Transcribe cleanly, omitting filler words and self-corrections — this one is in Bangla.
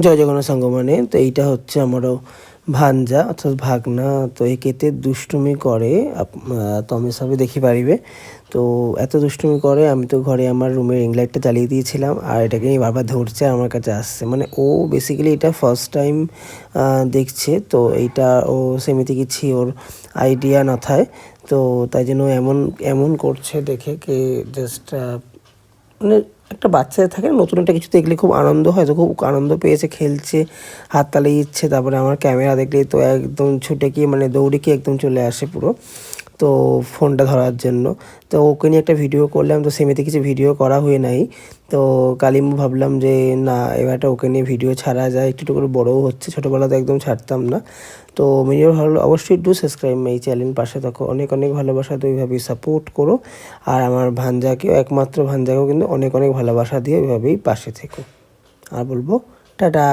জয় জগন্নাথ সাঙ্গমানে। তো এইটা হচ্ছে আমারও ভাঞ্জা অর্থাৎ ভাগনা। তো এ কেতে দুষ্টুমি করে তমে সবে দেখি পারিবে। তো এত দুষ্টুমি করে, আমি তো ঘরে আমার রুমের রিং লাইটটা জ্বালিয়ে দিয়েছিলাম আর এটাকে নিয়ে বারবার ধরছে আর আমার কাছে আসছে। মানে ও বেসিক্যালি এটা ফার্স্ট টাইম দেখছে। তো এইটা ও সেমিতি কিছু ওর আইডিয়া না থাকে, তো তাই জন্য এমন এমন করছে দেখে কে জাস্ট মানে একটা বাচ্চা থাকে না, নতুন একটা কিছু দেখলে খুব আনন্দ হয়, তো খুব আনন্দ পেয়েছে, খেলছে, হাততালি দিচ্ছে। তারপরে আমার ক্যামেরা দেখলেই তো একদম ছুটে গিয়ে মানে দৌড়ে গিয়ে একদম চলে আসে পুরো, তো ফোনটা ধরার জন্য। তো ওকে নিয়ে একটা ভিডিও করলাম, তো সেমিতে কিছু ভিডিও করা হয়ে নাই। তো কালিমু ভাবলাম যে না এবারটা ওকে নিয়ে ভিডিও ছাড়া যায়, একটু একটু করে বড়ও হচ্ছে, ছোটোবেলাতে একদম ছাড়তাম না। তো ভিডিও ভালো অবশ্যই ডু সাবস্ক্রাইব মাই চ্যানেল, পাশে থাকো, অনেক অনেক ভালোবাসা তো এইভাবেই সাপোর্ট করো। আর আমার ভাঞ্জাকেও, একমাত্র ভাঞ্জাকেও কিন্তু অনেক অনেক ভালোবাসা দিয়ে ওইভাবেই পাশে থেকো। আর বলবো টাটা।